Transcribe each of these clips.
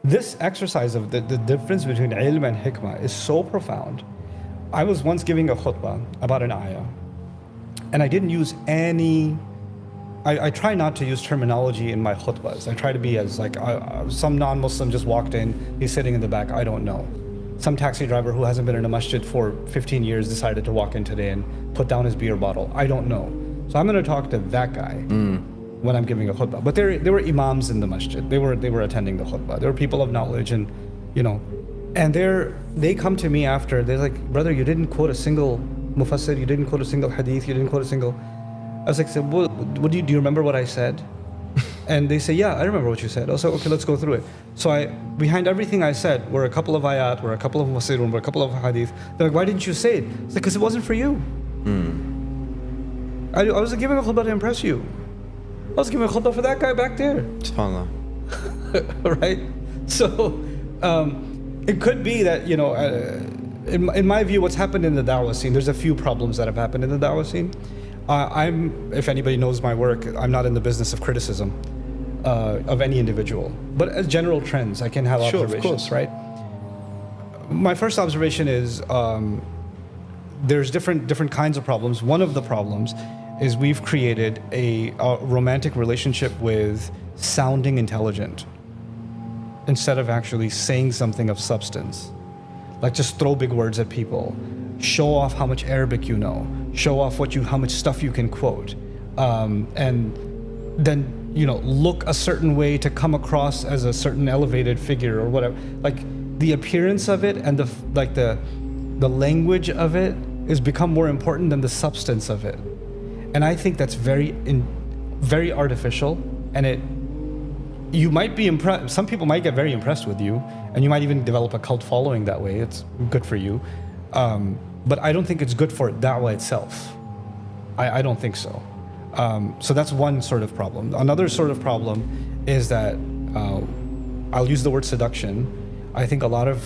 this exercise of the difference between ilm and hikmah is so profound. I was once giving a khutbah about an ayah, and I didn't use any, I try not to use terminology in my khutbahs. I try to be as like, some non-Muslim just walked in, he's sitting in the back, I don't know. Some taxi driver who hasn't been in a masjid for 15 years decided to walk in today and put down his beer bottle, I don't know. So I'm going to talk to that guy when I'm giving a khutbah. But there were imams in the masjid. They were attending the khutbah. There were people of knowledge, and and they come to me after. They're like, brother, you didn't quote a single mufassir, you didn't quote a single hadith, you didn't quote a single. I was like, so what do you remember what I said? And they say, yeah, I remember what you said. I was like, okay, let's go through it. So behind everything I said were a couple of ayat, were a couple of mufassirun, were a couple of hadith. They're like, why didn't you say it? It's like, because it wasn't for you. I wasn't giving a khutbah to impress you. I was giving a khutbah for that guy back there. SubhanAllah. Right? So it could be that, in my view, what's happened in the da'wah scene, there's a few problems that have happened in the da'wah scene. If anybody knows my work, I'm not in the business of criticism of any individual. But as general trends, I can have observations, right? My first observation is there's different kinds of problems. One of the problems is we've created a romantic relationship with sounding intelligent instead of actually saying something of substance. Like just throw big words at people, show off how much Arabic you know, show off how much stuff you can quote, and then look a certain way to come across as a certain elevated figure or whatever. Like the appearance of it and the language of it has become more important than the substance of it. And I think that's very artificial, and you might be impressed. Some people might get very impressed with you, and you might even develop a cult following that way. It's good for you, but I don't think it's good for da'wah itself. I don't think so. So that's one sort of problem. Another sort of problem is that I'll use the word seduction. I think a lot of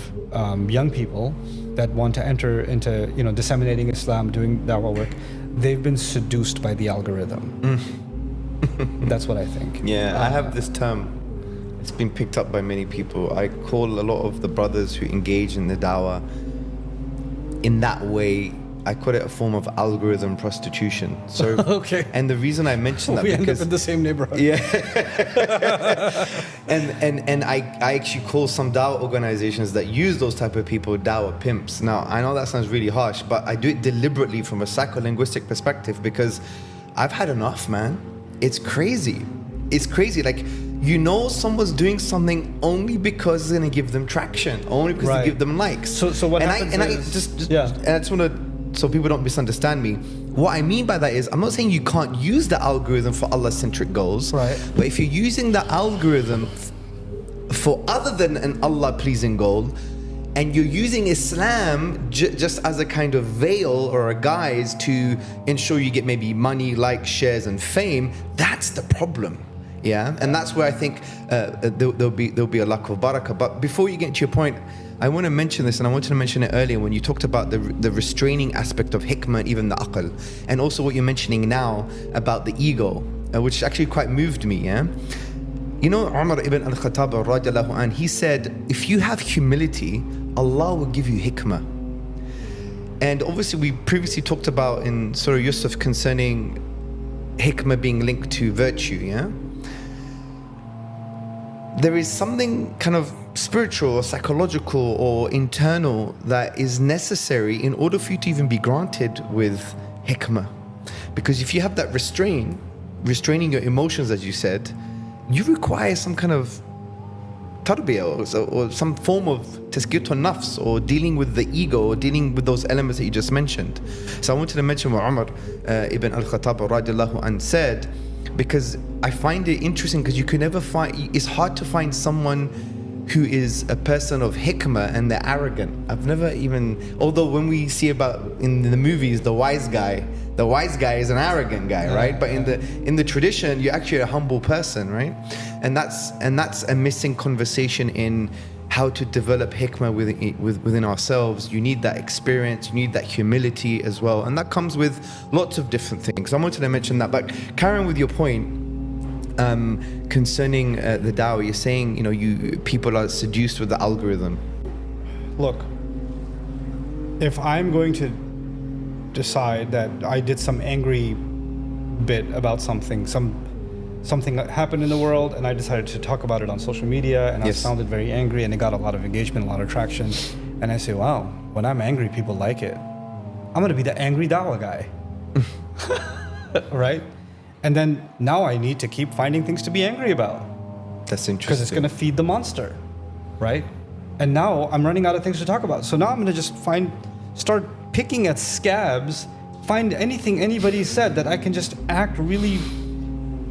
young people that want to enter into disseminating Islam, doing da'wah work, they've been seduced by the algorithm. That's what I think. Yeah, I have this term. It's been picked up by many people. I call a lot of the brothers who engage in the da'wah in that way, I call it a form of algorithm prostitution. So, okay. And the reason I mention that we because end up in the same neighborhood. Yeah. and I actually call some da'wah organizations that use those type of people da'wah pimps. Now, I know that sounds really harsh, but I do it deliberately from a psycholinguistic perspective because I've had enough, man. It's crazy. It's crazy. Like, someone's doing something only because it's going to give them traction, only because they give them likes. So what happens and I just want to, so people don't misunderstand me. What I mean by that is, I'm not saying you can't use the algorithm for Allah-centric goals, right? But if you're using the algorithm for other than an Allah-pleasing goal, and you're using Islam just as a kind of veil or a guise to ensure you get maybe money, likes, shares, and fame, that's the problem. Yeah, and that's where I think there'll be a lack of barakah. But before you get to your point, I want to mention this, and I wanted to mention it earlier when you talked about the restraining aspect of hikmah, even the aql, and also what you're mentioning now about the ego, which actually quite moved me. Yeah, Umar ibn al-Khattab radiallahu anh, he said, if you have humility, Allah will give you hikmah. And obviously we previously talked about in Surah Yusuf concerning hikmah being linked to virtue. Yeah. There is something kind of spiritual or psychological or internal that is necessary in order for you to even be granted with hikmah. Because if you have that restraining your emotions, as you said, you require some kind of tarbiyah or some form of tazkiyatun nafs, or dealing with the ego, or dealing with those elements that you just mentioned. So I wanted to mention what Umar ibn al-Khattab radiallahu anh said, because I find it interesting, because you can never find, it's hard to find someone who is a person of hikmah and they're arrogant. I've never even, although when we see about in the movies, the wise guy is an arrogant guy, right? But in the tradition, you're actually a humble person, right? And that's a missing conversation in how to develop hikmah within ourselves. You need that experience, you need that humility as well, and that comes with lots of different things. I wanted to mention that, but carrying with your point, concerning the daawah. You're saying, people are seduced with the algorithm. Look, if I'm going to decide that I did some angry bit about something that happened in the world, and I decided to talk about it on social media, and I sounded very angry, and it got a lot of engagement, a lot of traction, and I say, wow, when I'm angry, people like it. I'm gonna be the angry daawah guy, right? And then now I need to keep finding things to be angry about. That's interesting. Because it's gonna feed the monster, right? And now I'm running out of things to talk about. So now I'm gonna just start picking at scabs, find anything anybody said that I can just act really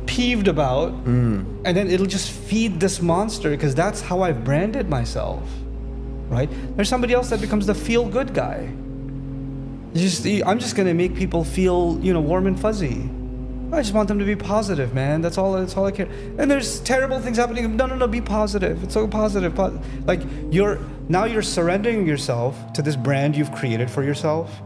peeved about, and then it'll just feed this monster, because that's how I've branded myself, right? There's somebody else that becomes the feel-good guy. I'm just gonna make people feel, warm and fuzzy. I just want them to be positive, man. That's all I care. And there's terrible things happening. No, be positive. It's so positive. Like you're surrendering yourself to this brand you've created for yourself,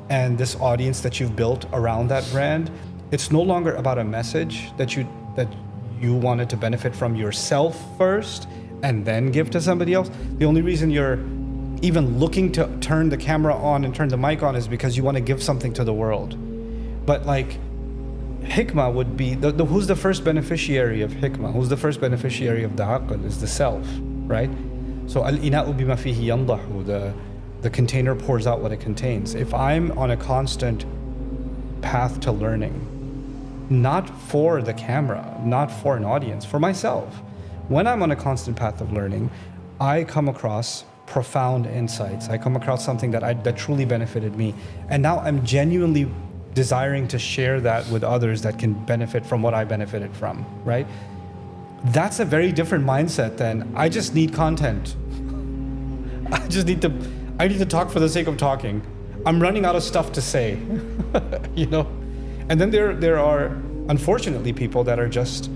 and this audience that you've built around that brand. It's no longer about a message that you wanted to benefit from yourself first and then give to somebody else. The only reason you're even looking to turn the camera on and turn the mic on is because you want to give something to the world. But like hikmah would be who's the first beneficiary of hikmah? Who's the first beneficiary of the aql? Is the self, right? So al-ina'u bima fihi yandahu, the container pours out what it contains. If I'm on a constant path to learning, not for the camera, not for an audience, for myself, when I'm on a constant path of learning, I come across profound insights. I come across something that truly benefited me, and now I'm genuinely desiring to share that with others that can benefit from what I benefited from, right? That's a very different mindset than I just need content. I need to talk for the sake of talking. I'm running out of stuff to say, And then there are unfortunately people that are just,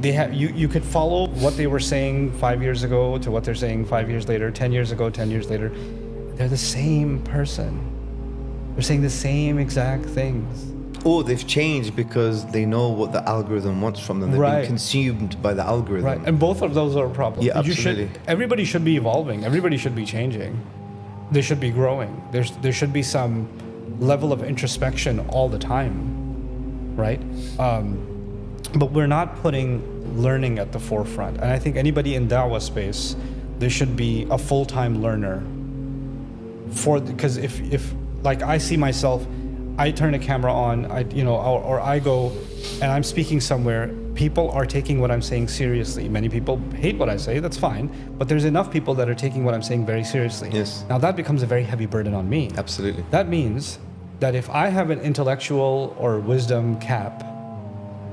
you could follow what they were saying 5 years ago to what they're saying 5 years later, 10 years ago, 10 years later. They're the same person. They're saying the same exact things. Or they've changed because they know what the algorithm wants from them. They've been consumed by the algorithm. Right, and both of those are a problem. Yeah, absolutely. Everybody should be evolving. Everybody should be changing. They should be growing. There should be some level of introspection all the time, right? But we're not putting learning at the forefront. And I think anybody in Daawah space, there should be a full-time learner. Because if like I see myself, I turn a camera on, or I go and I'm speaking somewhere, people are taking what I'm saying seriously. Many people hate what I say, that's fine, but there's enough people that are taking what I'm saying very seriously. Yes. Now that becomes a very heavy burden on me. Absolutely. That means that if I have an intellectual or wisdom cap,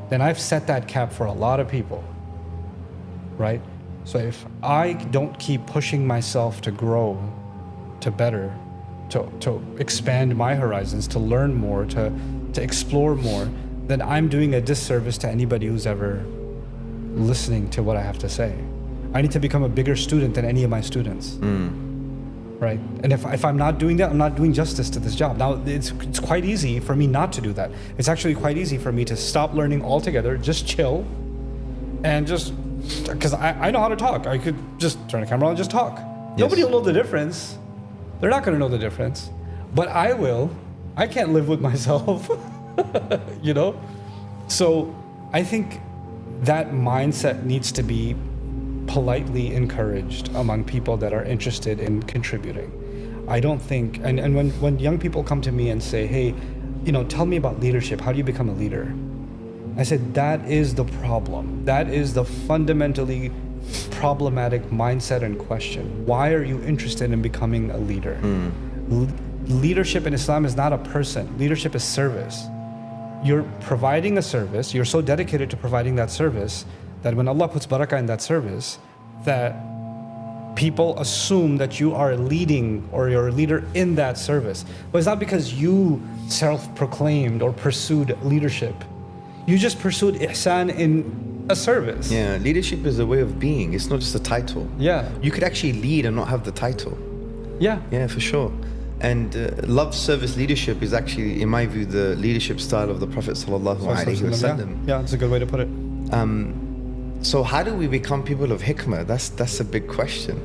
then I've set that cap for a lot of people, right? So if I don't keep pushing myself to grow, to better, to expand my horizons, to learn more, to explore more, then I'm doing a disservice to anybody who's ever listening to what I have to say. I need to become a bigger student than any of my students, right? And if I'm not doing that, I'm not doing justice to this job. Now, it's quite easy for me not to do that. It's actually quite easy for me to stop learning altogether, just chill, and because I know how to talk. I could just turn the camera on and just talk. Yes. Nobody will know the difference. They're not going to know the difference, but I will. I can't live with myself, So I think that mindset needs to be politely encouraged among people that are interested in contributing. I don't think, and when young people come to me and say, hey, tell me about leadership, how do you become a leader? I said, that is the problem. That is the fundamentally problematic mindset and question. Why are you interested in becoming a leader? Leadership in Islam is not a person. Leadership is service. You're providing a service. You're so dedicated to providing that service that when Allah puts barakah in that service, that people assume that you are leading or you're a leader in that service. But it's not because you self-proclaimed or pursued leadership. You just pursued ihsan in a service. Yeah, leadership is a way of being. It's not just a title. Yeah. You could actually lead and not have the title. Yeah. Yeah, for sure. And love, service, leadership is actually, in my view, the leadership style of the Prophet sallallahu alaihi wasallam. Yeah, it's a good way to put it. So how do we become people of hikmah? That's a big question.